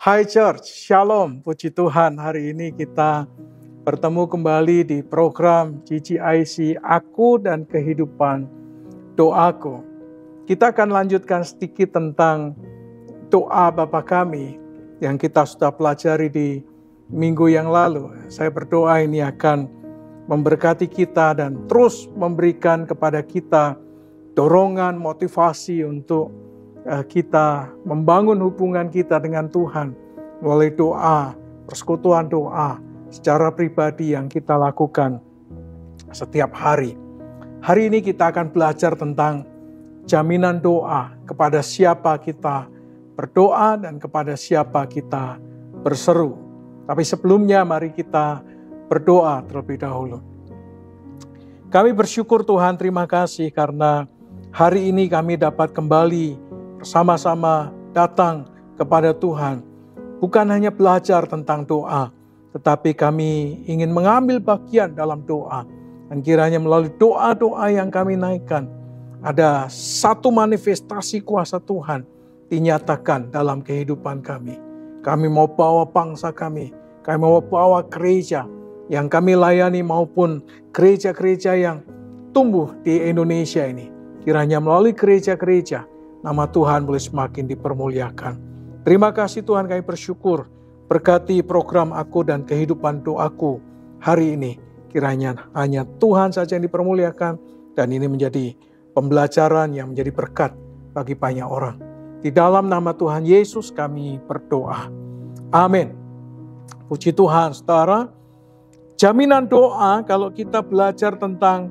Hai Church, Shalom, puji Tuhan. Hari ini kita bertemu kembali di program GGIC Aku dan Kehidupan Doaku. Kita akan lanjutkan sedikit tentang doa Bapa kami yang kita sudah pelajari di minggu yang lalu. Saya berdoa ini akan memberkati kita dan terus memberikan kepada kita dorongan, motivasi untuk kita membangun hubungan kita dengan Tuhan melalui doa, persekutuan doa secara pribadi yang kita lakukan setiap hari. Hari ini kita akan belajar tentang jaminan doa, kepada siapa kita berdoa dan kepada siapa kita berseru. Tapi sebelumnya mari kita berdoa terlebih dahulu. Kami bersyukur Tuhan, terima kasih karena hari ini kami dapat kembali bersama-sama datang kepada Tuhan. Bukan hanya belajar tentang doa, tetapi kami ingin mengambil bagian dalam doa. Dan kiranya melalui doa-doa yang kami naikkan, ada satu manifestasi kuasa Tuhan dinyatakan dalam kehidupan kami. Kami mau bawa bangsa kami mau bawa gereja yang kami layani maupun gereja-gereja yang tumbuh di Indonesia ini. Kiranya melalui gereja-gereja, nama Tuhan boleh semakin dipermuliakan. Terima kasih Tuhan, kami bersyukur. Berkati program Aku dan Kehidupan Doaku hari ini. Kiranya hanya Tuhan saja yang dipermuliakan dan ini menjadi pembelajaran yang menjadi berkat bagi banyak orang. Di dalam nama Tuhan Yesus kami berdoa. Amin. Puji Tuhan, saudara. Jaminan doa, kalau kita belajar tentang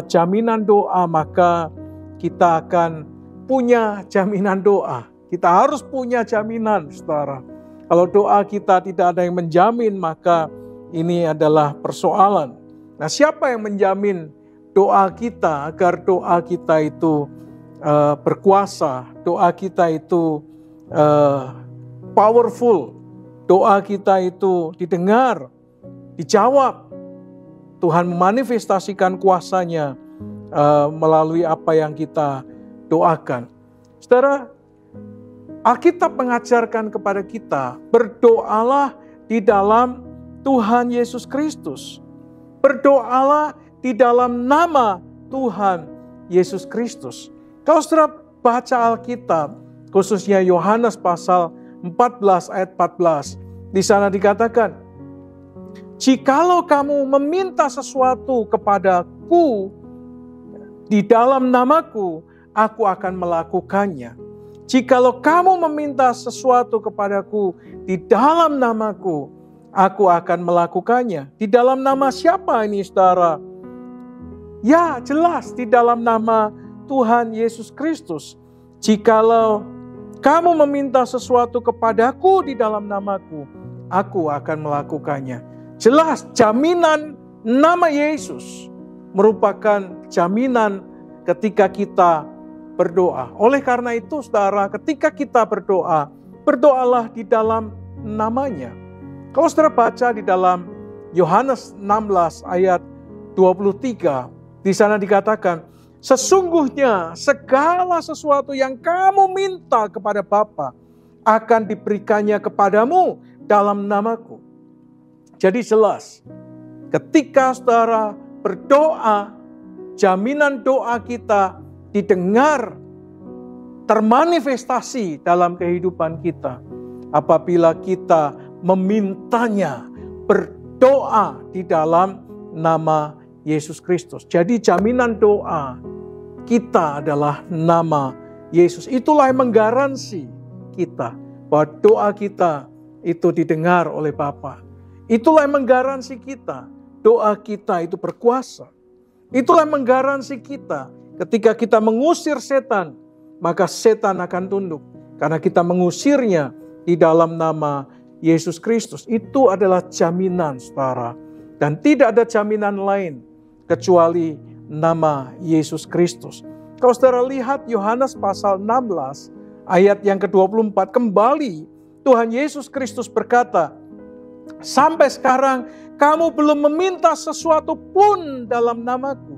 jaminan doa, maka kita akan punya jaminan doa. Kita harus punya jaminan, saudara. Kalau doa kita tidak ada yang menjamin, maka ini adalah persoalan. Nah, siapa yang menjamin doa kita agar doa kita itu berkuasa, doa kita itu powerful, doa kita itu didengar, dijawab. Tuhan memanifestasikan kuasanya melalui apa yang kita doakan. Saudara, Alkitab mengajarkan kepada kita, berdoalah di dalam Tuhan Yesus Kristus. Berdoalah di dalam nama Tuhan Yesus Kristus. Kalau saudara baca Alkitab, khususnya Yohanes pasal 14 ayat 14, di sana dikatakan, jikalau kamu meminta sesuatu kepadaku di dalam namaku, aku akan melakukannya. Jikalau kamu meminta sesuatu kepadaku di dalam namaku, aku akan melakukannya. Di dalam nama siapa ini, saudara? Ya, jelas di dalam nama Tuhan Yesus Kristus. Jikalau kamu meminta sesuatu kepadaku di dalam namaku, aku akan melakukannya. Jelas jaminan nama Yesus merupakan jaminan ketika kita berdoa. Oleh karena itu, saudara, ketika kita berdoa, berdoalah di dalam namanya. Kalau saudara baca di dalam Yohanes 16 ayat 23, di sana dikatakan, sesungguhnya segala sesuatu yang kamu minta kepada Bapa akan diberikannya kepadamu dalam namaku. Jadi jelas, ketika saudara berdoa, jaminan doa kita didengar, termanifestasi dalam kehidupan kita. Apabila kita memintanya, berdoa di dalam nama Yesus Kristus. Jadi jaminan doa kita adalah nama Yesus. Itulah yang menggaransi kita bahwa doa kita itu didengar oleh Bapa. Itulah yang menggaransi kita, doa kita itu berkuasa. Itulah yang menggaransi kita, ketika kita mengusir setan, maka setan akan tunduk. Karena kita mengusirnya di dalam nama Yesus Kristus. Itu adalah jaminan, saudara. Dan tidak ada jaminan lain kecuali nama Yesus Kristus. Kalau saudara lihat Yohanes pasal 16 ayat yang ke-24, kembali Tuhan Yesus Kristus berkata, sampai sekarang kamu belum meminta sesuatu pun dalam namaku.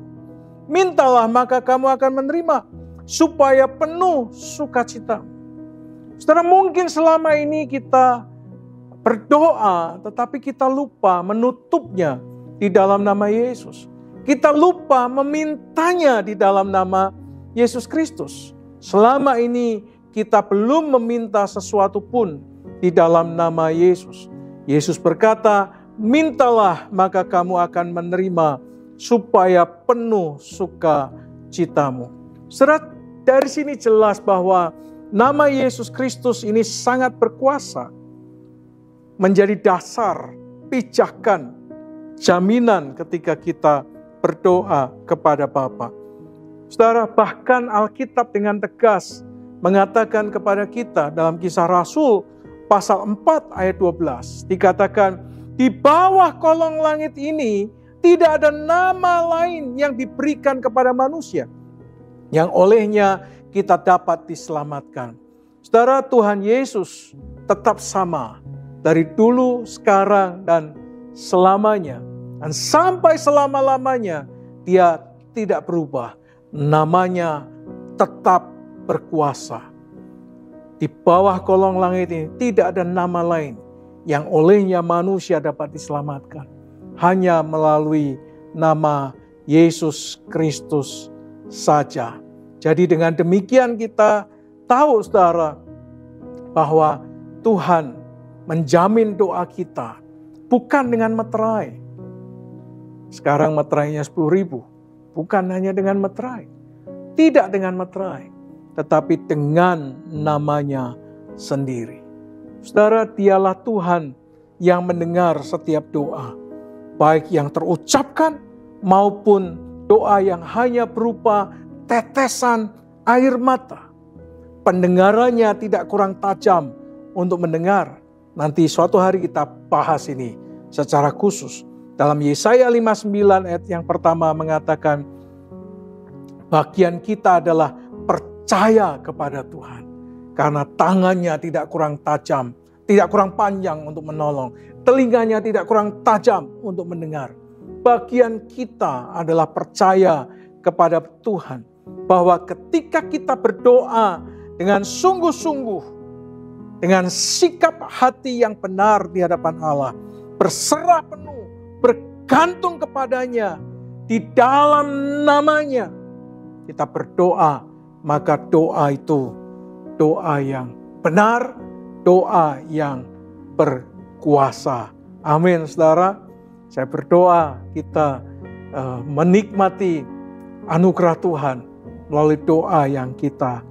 Mintalah maka kamu akan menerima, supaya penuh sukacita. Saudara, mungkin selama ini kita berdoa, tetapi kita lupa menutupnya di dalam nama Yesus. Kita lupa memintanya di dalam nama Yesus Kristus. Selama ini kita belum meminta sesuatu pun di dalam nama Yesus. Yesus berkata, mintalah maka kamu akan menerima supaya penuh sukacitamu. Saudara, dari sini jelas bahwa nama Yesus Kristus ini sangat berkuasa. Menjadi dasar, pijakan, jaminan ketika kita berdoa kepada Bapa. Saudara, bahkan Alkitab dengan tegas mengatakan kepada kita dalam Kisah Rasul pasal 4 ayat 12. Dikatakan, di bawah kolong langit ini tidak ada nama lain yang diberikan kepada manusia, yang olehnya kita dapat diselamatkan. Saudara, Tuhan Yesus tetap sama dari dulu, sekarang, dan selamanya. Dan sampai selama-lamanya Dia tidak berubah. Namanya tetap berkuasa. Di bawah kolong langit ini tidak ada nama lain yang olehnya manusia dapat diselamatkan. Hanya melalui nama Yesus Kristus saja. Jadi dengan demikian kita tahu, saudara, bahwa Tuhan menjamin doa kita bukan dengan meterai. Sekarang meterainya 10.000, bukan hanya dengan meterai. Tidak dengan meterai, tetapi dengan namanya sendiri. Saudara, Dialah Tuhan yang mendengar setiap doa, baik yang terucapkan maupun doa yang hanya berupa tetesan air mata. Pendengarannya tidak kurang tajam untuk mendengar. Nanti suatu hari kita bahas ini secara khusus. Dalam Yesaya 59 ayat yang pertama mengatakan, bagian kita adalah percaya kepada Tuhan. Karena tangannya tidak kurang tajam, tidak kurang panjang untuk menolong. Telinganya tidak kurang tajam untuk mendengar. Bagian kita adalah percaya kepada Tuhan. Bahwa ketika kita berdoa dengan sungguh-sungguh, dengan sikap hati yang benar di hadapan Allah, berserah penuh, bergantung kepadanya, di dalam namanya, kita berdoa, maka doa itu doa yang benar, doa yang berkuasa. Amin, saudara. Saya berdoa kita menikmati anugerah Tuhan melalui doa yang kita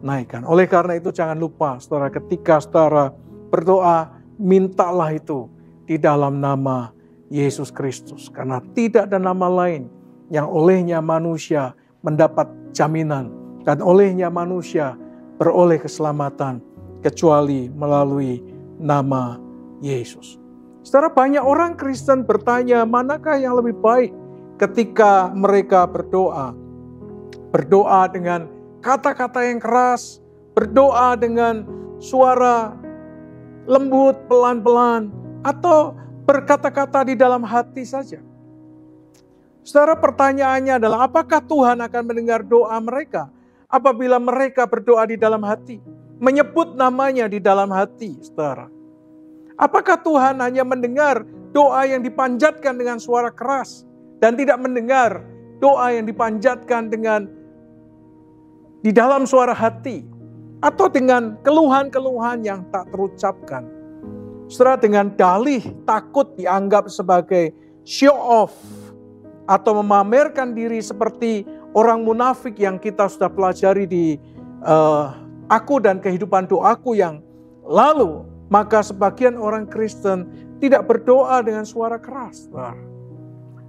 naikkan. Oleh karena itu jangan lupa, saudara, ketika saudara berdoa, mintalah itu di dalam nama Yesus Kristus. Karena tidak ada nama lain yang olehnya manusia mendapat jaminan dan olehnya manusia beroleh keselamatan kecuali melalui nama Yesus. Saudara, banyak orang Kristen bertanya, manakah yang lebih baik ketika mereka berdoa? Berdoa dengan kata-kata yang keras, berdoa dengan suara lembut, pelan-pelan, atau berkata-kata di dalam hati saja. Saudara, pertanyaannya adalah apakah Tuhan akan mendengar doa mereka apabila mereka berdoa di dalam hati? Menyebut namanya di dalam hati, saudara. Apakah Tuhan hanya mendengar doa yang dipanjatkan dengan suara keras dan tidak mendengar doa yang dipanjatkan dengan di dalam suara hati atau dengan keluhan-keluhan yang tak terucapkan? Saudara, dengan dalih takut dianggap sebagai show off atau memamerkan diri seperti orang munafik yang kita sudah pelajari di Aku dan Kehidupan Doaku yang lalu, maka sebagian orang Kristen tidak berdoa dengan suara keras.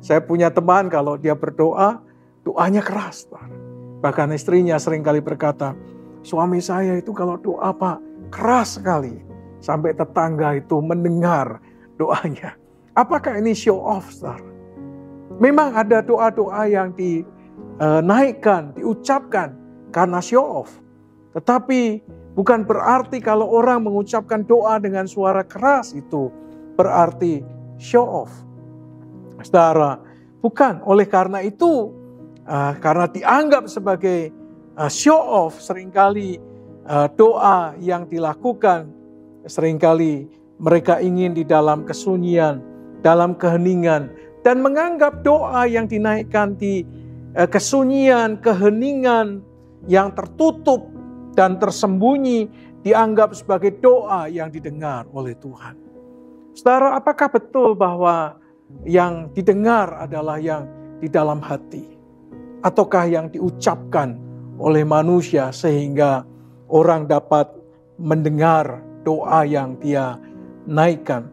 Saya punya teman kalau dia berdoa, doanya keras. Bahkan istrinya seringkali berkata, suami saya itu kalau doa Pak, keras sekali. Sampai tetangga itu mendengar doanya. Apakah ini show off, saudara? Memang ada doa-doa yang dinaikkan, diucapkan karena show off. Tetapi bukan berarti kalau orang mengucapkan doa dengan suara keras itu berarti show off. Saudara, bukan. Oleh karena itu, karena dianggap sebagai show off, seringkali doa yang dilakukan, seringkali mereka ingin di dalam kesunyian, dalam keheningan, dan menganggap doa yang dinaikkan di kesunyian, keheningan yang tertutup dan tersembunyi dianggap sebagai doa yang didengar oleh Tuhan. Saudara, apakah betul bahwa yang didengar adalah yang di dalam hati? Ataukah yang diucapkan oleh manusia sehingga orang dapat mendengar doa yang dia naikkan?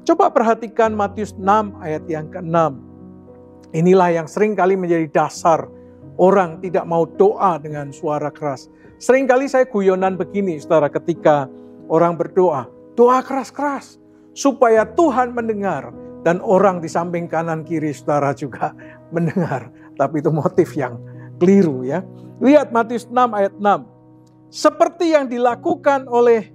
Coba perhatikan Matius 6 ayat yang ke-6. Inilah yang sering kali menjadi dasar orang tidak mau doa dengan suara keras. Seringkali saya guyonan begini, saudara, ketika orang berdoa, doa keras-keras supaya Tuhan mendengar dan orang di samping kanan kiri saudara juga mendengar. Tapi itu motif yang keliru ya. Lihat Matius 6 ayat 6. Seperti yang dilakukan oleh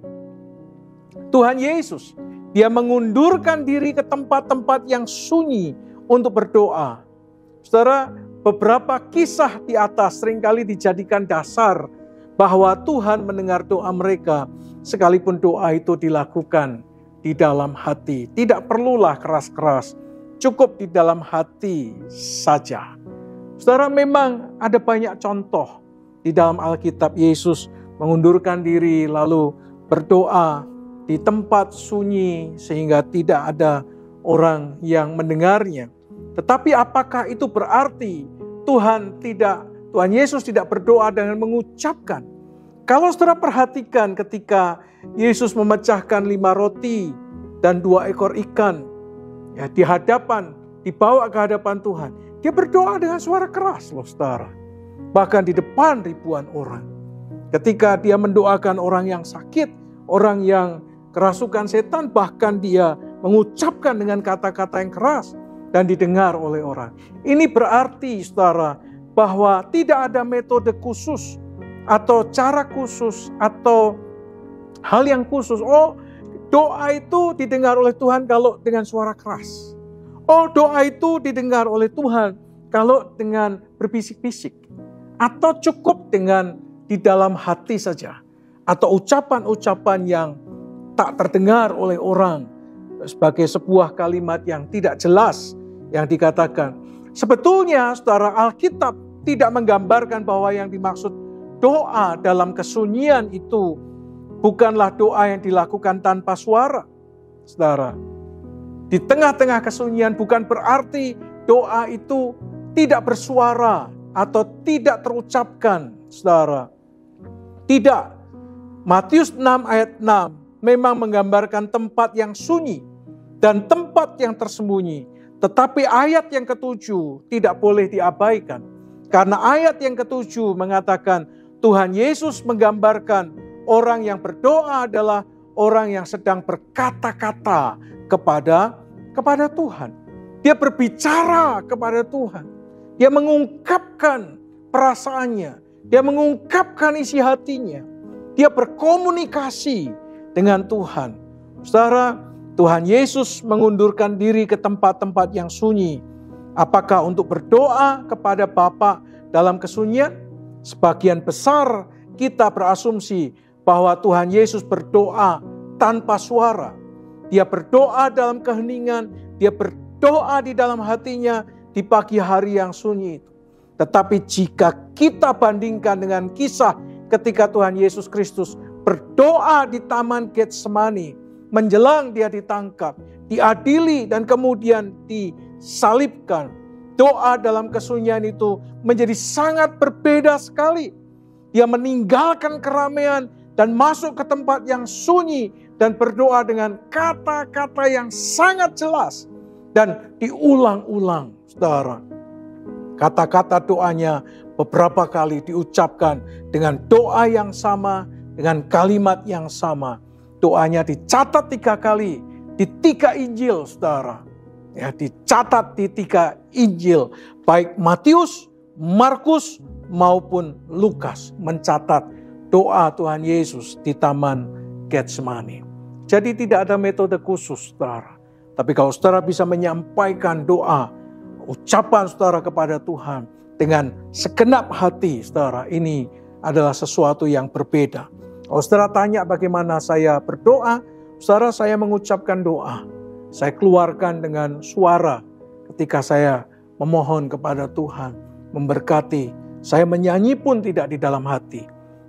Tuhan Yesus, dia mengundurkan diri ke tempat-tempat yang sunyi untuk berdoa. Saudara, beberapa kisah di atas seringkali dijadikan dasar bahwa Tuhan mendengar doa mereka, sekalipun doa itu dilakukan di dalam hati. Tidak perlulah keras-keras, cukup di dalam hati saja. Saudara, memang ada banyak contoh di dalam Alkitab. Yesus mengundurkan diri lalu berdoa di tempat sunyi sehingga tidak ada orang yang mendengarnya. Tetapi apakah itu berarti Tuhan Yesus tidak berdoa dengan mengucapkan? Kalau saudara perhatikan ketika Yesus memecahkan 5 roti dan 2 ekor ikan, ya, dibawa ke hadapan Tuhan, dia berdoa dengan suara keras loh saudara. Bahkan di depan ribuan orang. Ketika dia mendoakan orang yang sakit, orang yang kerasukan setan, bahkan dia mengucapkan dengan kata-kata yang keras dan didengar oleh orang. Ini berarti saudara bahwa tidak ada metode khusus atau cara khusus atau hal yang khusus. Oh, doa itu didengar oleh Tuhan kalau dengan suara keras. Oh, doa itu didengar oleh Tuhan kalau dengan berbisik-bisik. Atau cukup dengan di dalam hati saja. Atau ucapan-ucapan yang tak terdengar oleh orang sebagai sebuah kalimat yang tidak jelas yang dikatakan. Sebetulnya saudara, Alkitab tidak menggambarkan bahwa yang dimaksud doa dalam kesunyian itu bukanlah doa yang dilakukan tanpa suara. Saudara, di tengah-tengah kesunyian bukan berarti doa itu tidak bersuara atau tidak terucapkan, saudara. Tidak. Matius 6 ayat 6 memang menggambarkan tempat yang sunyi dan tempat yang tersembunyi. Tetapi ayat yang ke-7 tidak boleh diabaikan. Karena ayat yang ke-7 mengatakan Tuhan Yesus menggambarkan orang yang berdoa adalah orang yang sedang berkata-kata kepada Tuhan. Dia berbicara kepada Tuhan. Dia mengungkapkan perasaannya. Dia mengungkapkan isi hatinya. Dia berkomunikasi dengan Tuhan. Saudara, Tuhan Yesus mengundurkan diri ke tempat-tempat yang sunyi. Apakah untuk berdoa kepada Bapa dalam kesunyian? Sebagian besar kita berasumsi bahwa Tuhan Yesus berdoa tanpa suara. Dia berdoa dalam keheningan, dia berdoa di dalam hatinya di pagi hari yang sunyi itu. Tetapi jika kita bandingkan dengan kisah ketika Tuhan Yesus Kristus berdoa di Taman Getsemani, menjelang dia ditangkap, diadili dan kemudian disalibkan. Doa dalam kesunyian itu menjadi sangat berbeda sekali. Dia meninggalkan keramaian dan masuk ke tempat yang sunyi dan berdoa dengan kata-kata yang sangat jelas dan diulang-ulang, saudara. Kata-kata doanya beberapa kali diucapkan dengan doa yang sama, dengan kalimat yang sama. Doanya dicatat 3 kali di 3 Injil, saudara. Ya, dicatat di 3 Injil, baik Matius, Markus maupun Lukas mencatat doa Tuhan Yesus di Taman Getsemani. Jadi tidak ada metode khusus, saudara. Tapi kalau saudara bisa menyampaikan doa, ucapan saudara kepada Tuhan dengan segenap hati, saudara, ini adalah sesuatu yang berbeda. Kalau saudara tanya bagaimana saya berdoa, saudara, saya mengucapkan doa. Saya keluarkan dengan suara ketika saya memohon kepada Tuhan, memberkati. Saya menyanyi pun tidak di dalam hati.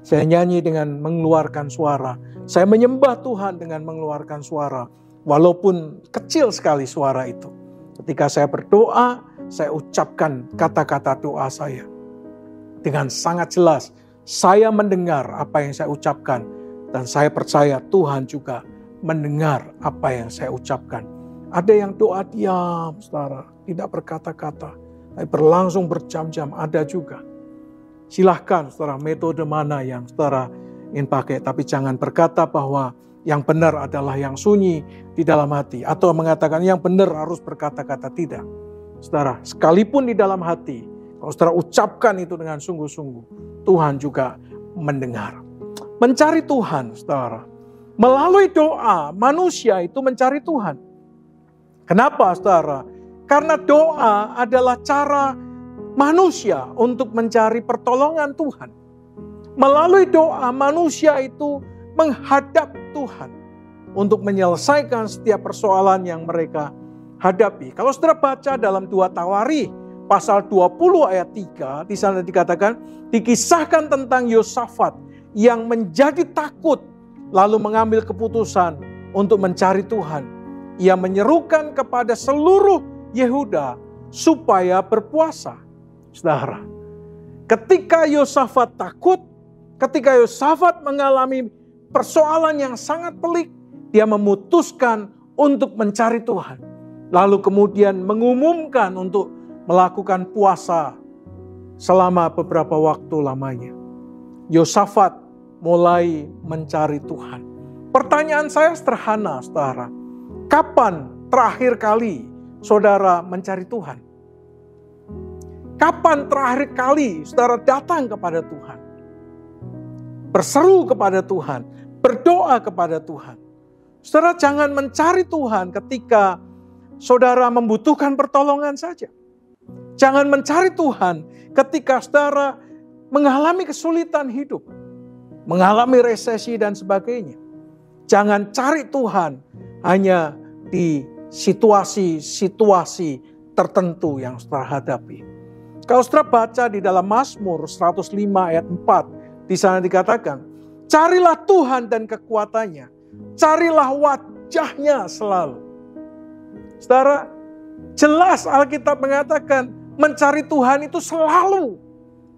Saya nyanyi dengan mengeluarkan suara. Saya menyembah Tuhan dengan mengeluarkan suara. Walaupun kecil sekali suara itu. Ketika saya berdoa, saya ucapkan kata-kata doa saya. Dengan sangat jelas, saya mendengar apa yang saya ucapkan. Dan saya percaya Tuhan juga mendengar apa yang saya ucapkan. Ada yang doa diam, saudara. Tidak berkata-kata. Tapi berlangsung berjam-jam, ada juga. Silahkan saudara, metode mana yang saudara ingin pakai. Tapi jangan berkata bahwa yang benar adalah yang sunyi di dalam hati. Atau mengatakan yang benar harus berkata-kata. Tidak. Saudara, sekalipun di dalam hati, kalau saudara ucapkan itu dengan sungguh-sungguh, Tuhan juga mendengar. Mencari Tuhan, saudara. Melalui doa, manusia itu mencari Tuhan. Kenapa, saudara? Karena doa adalah cara manusia untuk mencari pertolongan Tuhan. Melalui doa, manusia itu menghadap Tuhan untuk menyelesaikan setiap persoalan yang mereka hadapi. Kalau saudara baca dalam 2 Tawarikh pasal 20 ayat 3, di sana dikatakan, dikisahkan tentang Yosafat yang menjadi takut lalu mengambil keputusan untuk mencari Tuhan. Ia menyerukan kepada seluruh Yehuda supaya berpuasa. Saudara, ketika Yosafat takut, ketika Yosafat mengalami persoalan yang sangat pelik, dia memutuskan untuk mencari Tuhan. Lalu kemudian mengumumkan untuk melakukan puasa selama beberapa waktu lamanya. Yosafat mulai mencari Tuhan. Pertanyaan saya sederhana, saudara. Kapan terakhir kali saudara mencari Tuhan? Kapan terakhir kali saudara datang kepada Tuhan? Berseru kepada Tuhan, berdoa kepada Tuhan. Saudara, jangan mencari Tuhan ketika saudara membutuhkan pertolongan saja. Jangan mencari Tuhan ketika saudara mengalami kesulitan hidup, mengalami resesi dan sebagainya. Jangan cari Tuhan hanya di situasi-situasi tertentu yang saudara hadapi. Kalau saudara baca di dalam Mazmur 105 ayat 4, di sana dikatakan, carilah Tuhan dan kekuatannya, carilah wajahnya selalu. Saudara, jelas Alkitab mengatakan mencari Tuhan itu selalu,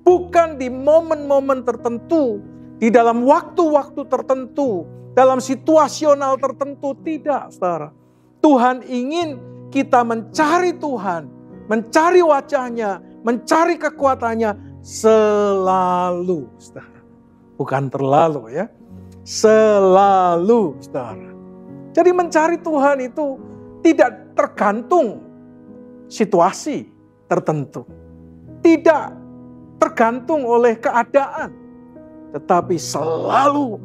bukan di momen-momen tertentu, di dalam waktu-waktu tertentu, dalam situasional tertentu, tidak, saudara. Tuhan ingin kita mencari Tuhan, mencari wajahnya, mencari kekuatannya selalu, saudara. Bukan terlalu ya, selalu, saudara. Jadi mencari Tuhan itu tidak tergantung situasi tertentu. Tidak tergantung oleh keadaan. Tetapi selalu,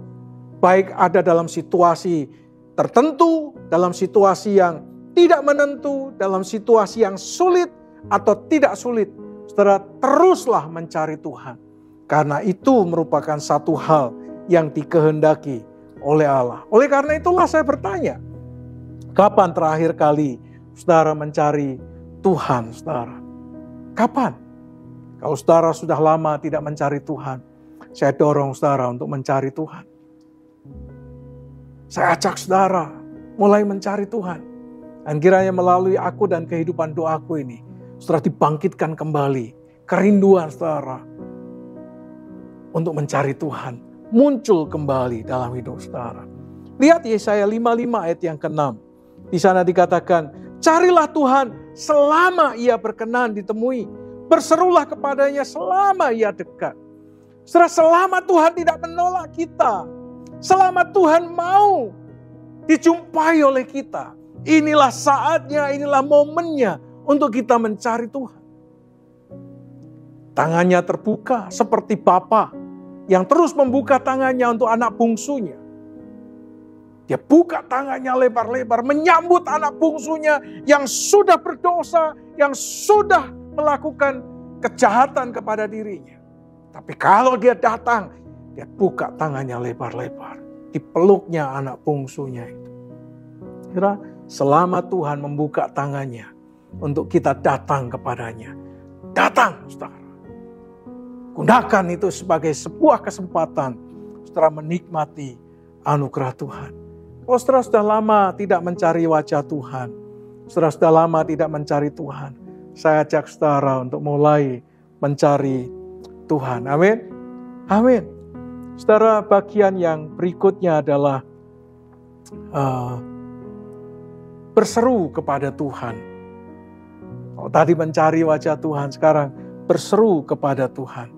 baik ada dalam situasi tertentu, dalam situasi yang tidak menentu, dalam situasi yang sulit atau tidak sulit, saudara teruslah mencari Tuhan. Karena itu merupakan satu hal yang dikehendaki oleh Allah. Oleh karena itulah saya bertanya, kapan terakhir kali saudara mencari Tuhan, saudara? Kapan? Kalau saudara sudah lama tidak mencari Tuhan, saya dorong saudara untuk mencari Tuhan. Saya ajak saudara mulai mencari Tuhan. Dan kiranya melalui aku dan kehidupan doaku ini, saudara dibangkitkan kembali kerinduan saudara untuk mencari Tuhan. Muncul kembali dalam hidup saudara. Lihat Yesaya 55 ayat yang ke-6. Di sana dikatakan, carilah Tuhan selama ia berkenan ditemui. Berserulah kepadanya selama ia dekat. Saudara, selama Tuhan tidak menolak kita, selama Tuhan mau dijumpai oleh kita, inilah saatnya, inilah momennya untuk kita mencari Tuhan. Tangannya terbuka seperti Bapa yang terus membuka tangannya untuk anak bungsunya. Dia buka tangannya lebar-lebar menyambut anak bungsunya yang sudah berdosa, yang sudah melakukan kejahatan kepada dirinya. Tapi kalau dia datang Dia buka tangannya lebar-lebar. Dipeluknya anak bungsunya itu. Kira selama Tuhan membuka tangannya untuk kita datang kepadanya. Datang, saudara. Gunakan itu sebagai sebuah kesempatan saudara menikmati anugerah Tuhan. Kalau saudara sudah lama tidak mencari wajah Tuhan, saudara sudah lama tidak mencari Tuhan, saya ajak saudara untuk mulai mencari Tuhan. Amin. Amin. Saudara, bagian yang berikutnya adalah berseru kepada Tuhan. Oh, tadi mencari wajah Tuhan, sekarang berseru kepada Tuhan.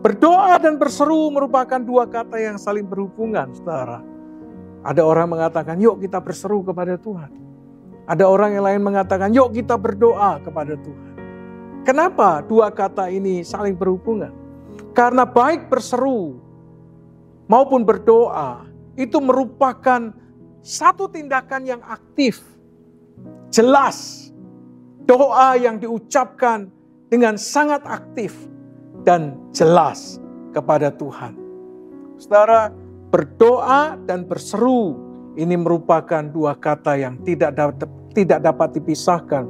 Berdoa dan berseru merupakan dua kata yang saling berhubungan, saudara. Ada orang mengatakan, yuk kita berseru kepada Tuhan. Ada orang yang lain mengatakan, yuk kita berdoa kepada Tuhan. Kenapa dua kata ini saling berhubungan? Karena baik berseru maupun berdoa itu merupakan satu tindakan yang aktif, jelas. Doa yang diucapkan dengan sangat aktif dan jelas kepada Tuhan. Saudara, berdoa dan berseru ini merupakan dua kata yang tidak dapat dipisahkan,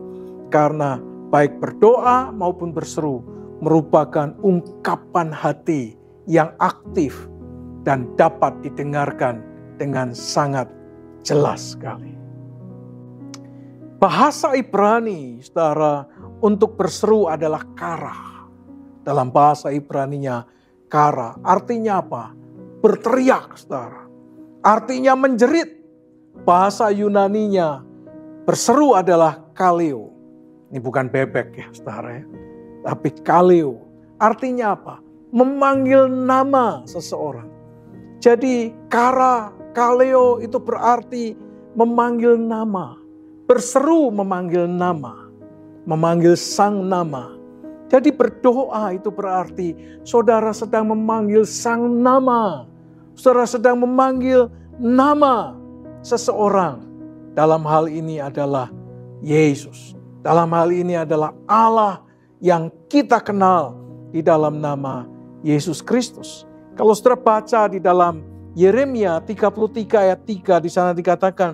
karena baik berdoa maupun berseru merupakan ungkapan hati yang aktif dan dapat didengarkan dengan sangat jelas sekali. Bahasa Ibrani, saudara, untuk berseru adalah kara. Dalam bahasa Ibraninya, kara artinya apa? Berteriak, saudara. Artinya menjerit. Bahasa Yunaninya, berseru adalah kaleo. Ini bukan bebek ya, saudara ya. Tapi kaleo. Artinya apa? Memanggil nama seseorang. Jadi kara, kaleo itu berarti memanggil nama. Berseru memanggil nama. Memanggil sang nama. Jadi berdoa itu berarti saudara sedang memanggil sang nama. Saudara sedang memanggil nama seseorang. Dalam hal ini adalah Yesus. Dalam hal ini adalah Allah yang kita kenal di dalam nama Yesus Kristus. Kalau saudara baca di dalam Yeremia 33 ayat 3, di sana dikatakan,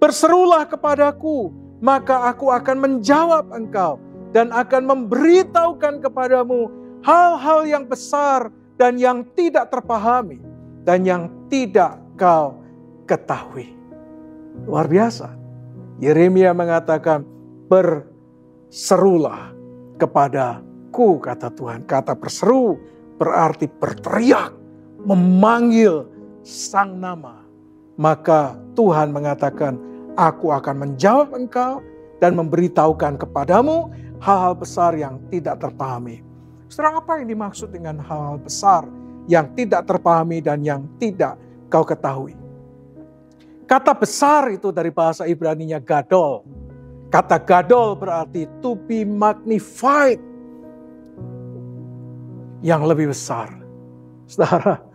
berserulah kepadaku, maka aku akan menjawab engkau dan akan memberitahukan kepadamu hal-hal yang besar dan yang tidak terpahami dan yang tidak kau ketahui. Luar biasa. Yeremia mengatakan, berserulah kepadaku, kata Tuhan. Kata berseru berarti berteriak, memanggil sang nama. Maka Tuhan mengatakan, aku akan menjawab engkau dan memberitahukan kepadamu hal-hal besar yang tidak terpahami. Saudara, apa yang dimaksud dengan hal-hal besar yang tidak terpahami dan yang tidak kau ketahui? Kata besar itu dari bahasa Ibraninya gadol. Kata gadol berarti to be magnified. Yang lebih besar. Saudara,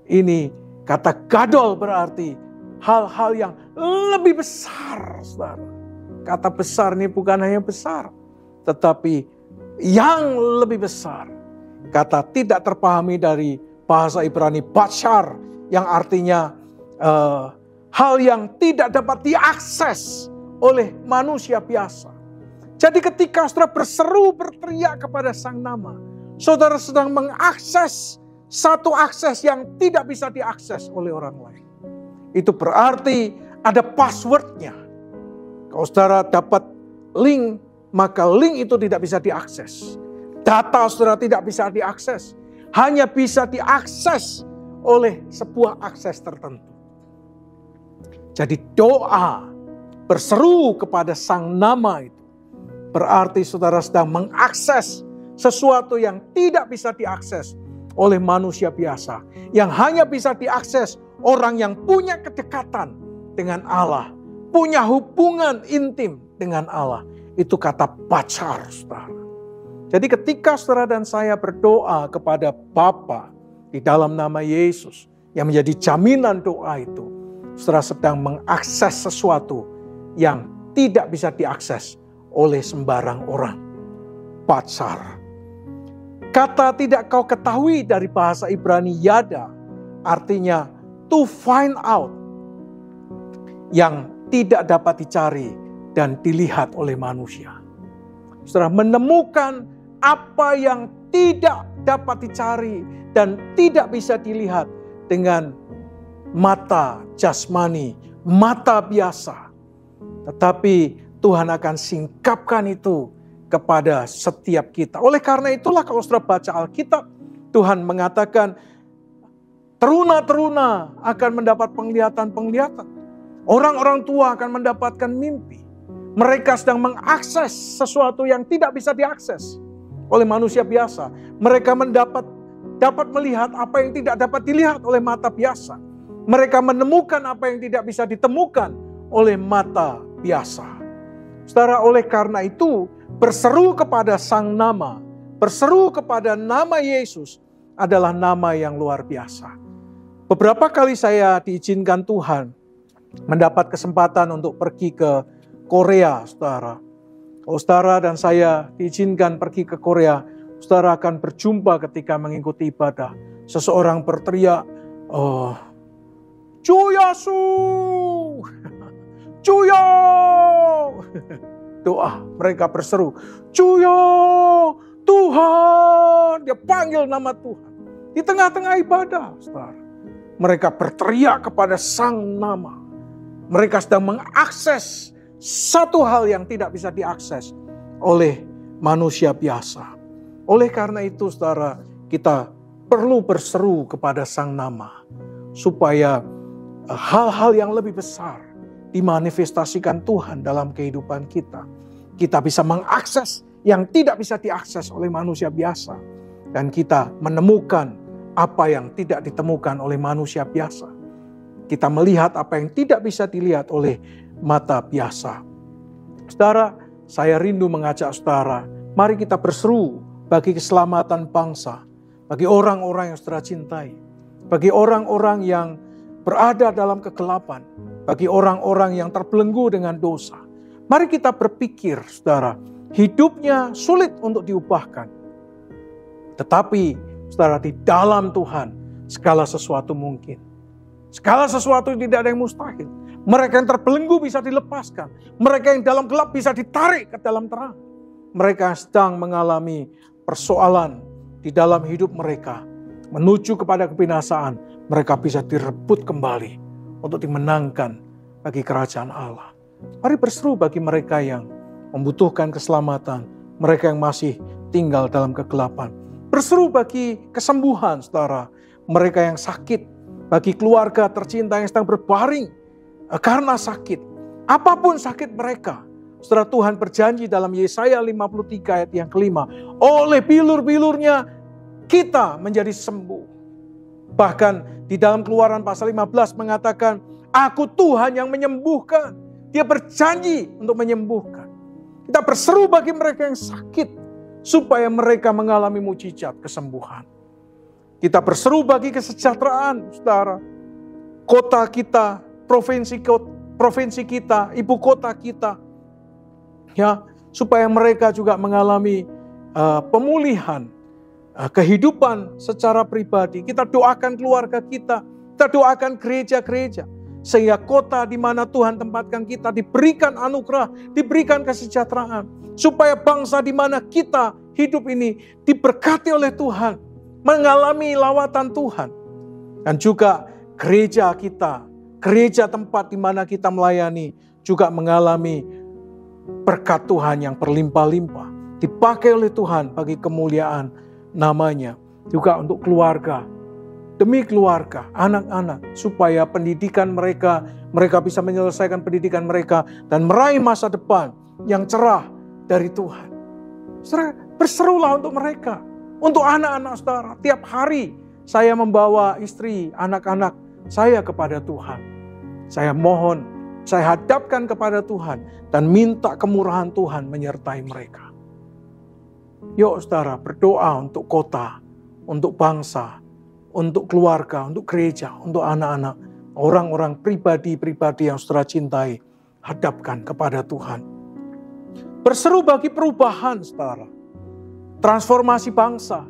ini kata gadol berarti hal-hal yang lebih besar, saudara. Kata besar ini bukan hanya besar, tetapi yang lebih besar. Kata tidak terpahami dari bahasa Ibrani bashar, yang artinya hal yang tidak dapat diakses oleh manusia biasa. Jadi ketika saudara berseru, berteriak kepada sang nama, saudara sedang mengakses satu akses yang tidak bisa diakses oleh orang lain. Itu berarti ada passwordnya. Kalau saudara dapat link, maka link itu tidak bisa diakses. Data saudara tidak bisa diakses. Hanya bisa diakses oleh sebuah akses tertentu. Jadi doa berseru kepada sang nama itu berarti saudara sedang mengakses sesuatu yang tidak bisa diakses oleh manusia biasa. Yang hanya bisa diakses orang yang punya kedekatan dengan Allah. Punya hubungan intim dengan Allah. Itu kata pacar, saudara. Jadi ketika saudara dan saya berdoa kepada Bapa di dalam nama Yesus, yang menjadi jaminan doa itu, saudara sedang mengakses sesuatu yang tidak bisa diakses oleh sembarang orang. Pacar. Kata tidak kau ketahui dari bahasa Ibrani yada, artinya to find out, yang tidak dapat dicari dan dilihat oleh manusia. Saudara, menemukan apa yang tidak dapat dicari dan tidak bisa dilihat dengan mata jasmani, mata biasa. Tetapi Tuhan akan singkapkan itu kepada setiap kita. Oleh karena itulah kalau saudara baca Alkitab, Tuhan mengatakan teruna-teruna akan mendapat penglihatan-penglihatan. Orang-orang tua akan mendapatkan mimpi. Mereka sedang mengakses sesuatu yang tidak bisa diakses oleh manusia biasa. Mereka dapat melihat apa yang tidak dapat dilihat oleh mata biasa. Mereka menemukan apa yang tidak bisa ditemukan oleh mata biasa. Saudara, oleh karena itu, berseru kepada Sang Nama, berseru kepada nama Yesus adalah nama yang luar biasa. Beberapa kali saya diizinkan Tuhan mendapat kesempatan untuk pergi ke Korea, saudara. Kalau saudara dan saya diizinkan pergi ke Korea, saudara akan berjumpa ketika mengikuti ibadah. Seseorang berteriak, Juyasu, Juyo. Doa, mereka berseru, Juyo, Tuhan. Dia panggil nama Tuhan. Di tengah-tengah ibadah, saudara. Mereka berteriak kepada Sang Nama. Mereka sedang mengakses satu hal yang tidak bisa diakses oleh manusia biasa. Oleh karena itu, saudara, kita perlu berseru kepada Sang Nama. Supaya hal-hal yang lebih besar dimanifestasikan Tuhan dalam kehidupan kita. Kita bisa mengakses yang tidak bisa diakses oleh manusia biasa. Dan kita menemukan apa yang tidak ditemukan oleh manusia biasa. Kita melihat apa yang tidak bisa dilihat oleh mata biasa. Saudara, saya rindu mengajak saudara, mari kita berseru bagi keselamatan bangsa. Bagi orang-orang yang saudara cintai. Bagi orang-orang yang berada dalam kegelapan. Bagi orang-orang yang terbelenggu dengan dosa. Mari kita berpikir, saudara, hidupnya sulit untuk diubahkan. Tetapi, saudara, di dalam Tuhan, segala sesuatu mungkin. Segala sesuatu tidak ada yang mustahil. Mereka yang terbelenggu bisa dilepaskan. Mereka yang dalam gelap bisa ditarik ke dalam terang. Mereka yang sedang mengalami persoalan di dalam hidup mereka, menuju kepada kebinasaan, mereka bisa direbut kembali untuk dimenangkan bagi kerajaan Allah. Mari berseru bagi mereka yang membutuhkan keselamatan, mereka yang masih tinggal dalam kegelapan. Berseru bagi kesembuhan, saudara, mereka yang sakit, bagi keluarga tercinta yang sedang berbaring karena sakit. Apapun sakit mereka, saudara, Tuhan berjanji dalam Yesaya 53 ayat yang kelima, oleh bilur-bilurnya kita menjadi sembuh. Bahkan di dalam Keluaran pasal 15 mengatakan, aku Tuhan yang menyembuhkan. Dia berjanji untuk menyembuhkan. Kita berseru bagi mereka yang sakit, supaya mereka mengalami mujizat kesembuhan. Kita berseru bagi kesejahteraan, saudara. Kota kita, provinsi kita, ibu kota kita. Ya, supaya mereka juga mengalami pemulihan kehidupan secara pribadi. Kita doakan keluarga kita doakan gereja-gereja. Sehingga kota di mana Tuhan tempatkan kita diberikan anugerah, diberikan kesejahteraan. Supaya bangsa di mana kita hidup ini diberkati oleh Tuhan. Mengalami lawatan Tuhan. Dan juga gereja kita, gereja tempat di mana kita melayani juga mengalami berkat Tuhan yang berlimpah-limpah. Dipakai oleh Tuhan bagi kemuliaan namanya. Juga untuk keluarga. Demi keluarga, anak-anak, supaya pendidikan mereka bisa menyelesaikan pendidikan mereka dan meraih masa depan yang cerah dari Tuhan. Saudara, berserulah untuk mereka, untuk anak-anak saudara. Tiap hari saya membawa istri, anak-anak saya kepada Tuhan. Saya mohon, saya hadapkan kepada Tuhan dan minta kemurahan Tuhan menyertai mereka. Yuk saudara, berdoa untuk kota, untuk bangsa, untuk keluarga, untuk gereja, untuk anak-anak, orang-orang pribadi-pribadi yang saudara cintai, hadapkan kepada Tuhan. Berseru bagi perubahan, saudara. Transformasi bangsa,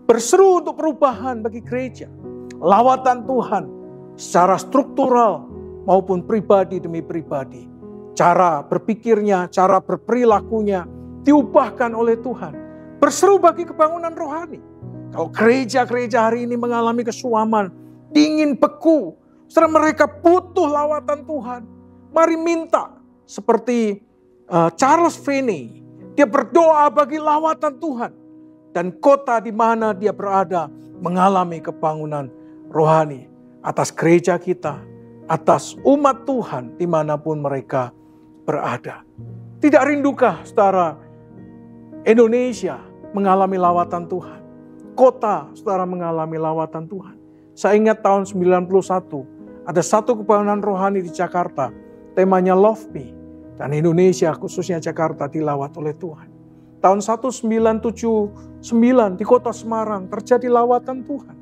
berseru untuk perubahan bagi gereja. Lawatan Tuhan secara struktural maupun pribadi demi pribadi. Cara berpikirnya, cara berperilakunya diubahkan oleh Tuhan. Berseru bagi kebangunan rohani. Kalau gereja-gereja hari ini mengalami kesuaman, dingin, beku, saudara, mereka butuh lawatan Tuhan. Mari minta seperti Charles Finney. Dia berdoa bagi lawatan Tuhan. Dan kota di mana dia berada mengalami kebangunan rohani. Atas gereja kita, atas umat Tuhan dimanapun mereka berada. Tidak rindukah saudara Indonesia mengalami lawatan Tuhan? Kota saudara mengalami lawatan Tuhan. Saya ingat tahun 91, ada satu kebangunan rohani di Jakarta, temanya Love Me. Dan Indonesia khususnya Jakarta dilawat oleh Tuhan. Tahun 1979 di kota Semarang terjadi lawatan Tuhan.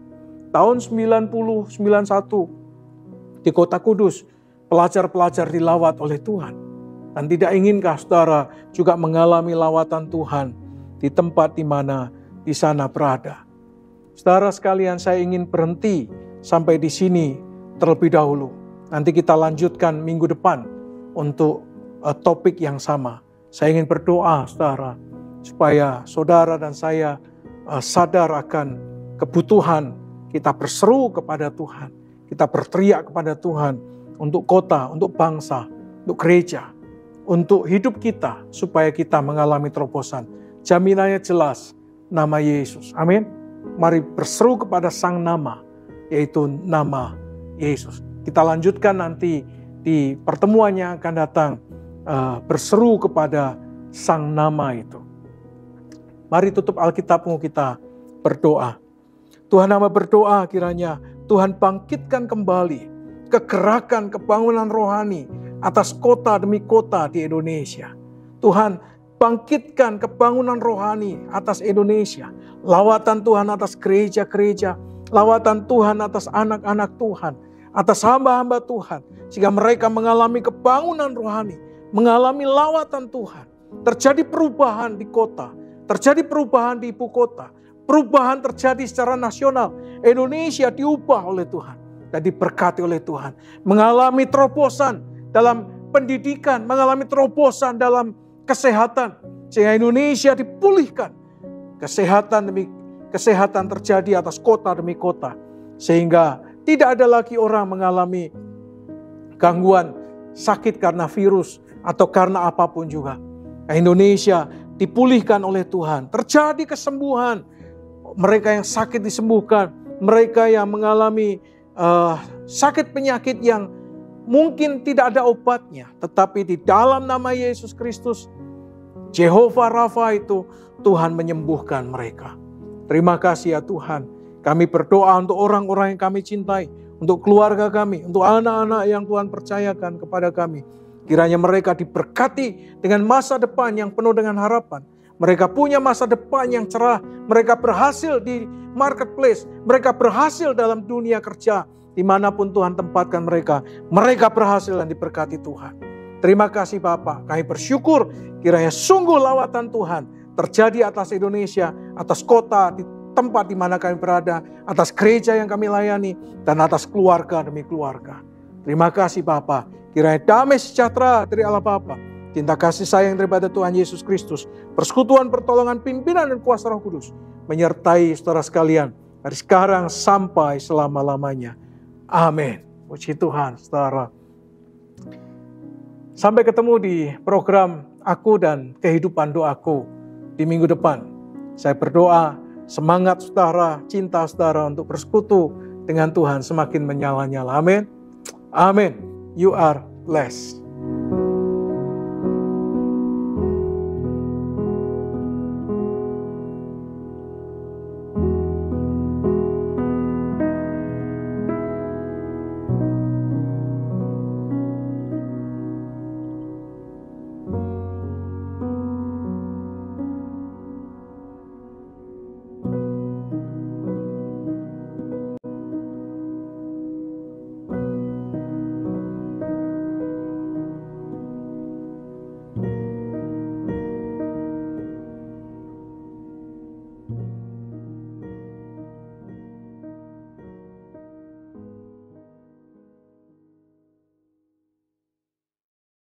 Tahun 90-91 di kota Kudus, pelajar-pelajar dilawat oleh Tuhan. Dan tidak inginkah saudara juga mengalami lawatan Tuhan di tempat di mana di sana berada? Saudara sekalian, saya ingin berhenti sampai di sini terlebih dahulu. Nanti kita lanjutkan minggu depan untuk topik yang sama. Saya ingin berdoa saudara, supaya saudara dan saya sadar akan kebutuhan. Kita berseru kepada Tuhan. Kita berteriak kepada Tuhan untuk kota, untuk bangsa, untuk gereja, untuk hidup kita supaya kita mengalami terobosan. Jaminannya jelas, nama Yesus. Amin. Mari berseru kepada sang nama, yaitu nama Yesus. Kita lanjutkan nanti di pertemuan yang akan datang, berseru kepada sang nama itu. Mari tutup Alkitabmu, kita berdoa. Tuhan, hamba berdoa kiranya Tuhan bangkitkan kembali kegerakan kebangunan rohani atas kota demi kota di Indonesia. Tuhan, bangkitkan kebangunan rohani atas Indonesia. Lawatan Tuhan atas gereja-gereja. Lawatan Tuhan atas anak-anak Tuhan. Atas hamba-hamba Tuhan. Sehingga mereka mengalami kebangunan rohani. Mengalami lawatan Tuhan. Terjadi perubahan di kota. Terjadi perubahan di ibu kota. Perubahan terjadi secara nasional. Indonesia diubah oleh Tuhan. Dan diberkati oleh Tuhan. Mengalami terobosan dalam pendidikan. Mengalami terobosan dalam kesehatan. Sehingga Indonesia dipulihkan. Kesehatan demi kesehatan terjadi atas kota demi kota. Sehingga tidak ada lagi orang mengalami gangguan sakit karena virus atau karena apapun juga. Indonesia dipulihkan oleh Tuhan. Terjadi kesembuhan. Mereka yang sakit disembuhkan. Mereka yang mengalami sakit penyakit yang mungkin tidak ada obatnya. Tetapi di dalam nama Yesus Kristus, Jehovah Rafa itu, Tuhan menyembuhkan mereka. Terima kasih ya Tuhan. Kami berdoa untuk orang-orang yang kami cintai. Untuk keluarga kami. Untuk anak-anak yang Tuhan percayakan kepada kami. Kiranya mereka diberkati dengan masa depan yang penuh dengan harapan. Mereka punya masa depan yang cerah. Mereka berhasil di marketplace. Mereka berhasil dalam dunia kerja. Dimanapun Tuhan tempatkan mereka. Mereka berhasil dan diberkati Tuhan. Terima kasih Bapa. Kami bersyukur kiranya sungguh lawatan Tuhan terjadi atas Indonesia, atas kota, di tempat di mana kami berada, atas gereja yang kami layani, dan atas keluarga demi keluarga. Terima kasih Bapa. Kiranya damai sejahtera dari Allah Bapa, cinta kasih sayang daripada Tuhan Yesus Kristus, persekutuan pertolongan pimpinan dan kuasa Roh Kudus, menyertai saudara sekalian dari sekarang sampai selama-lamanya. Amin. Puji Tuhan, saudara. Sampai ketemu di program Aku dan Kehidupan Doaku di minggu depan. Saya berdoa semangat saudara, cinta saudara untuk bersekutu dengan Tuhan semakin menyala-nyala. Amin. Amin. You are blessed.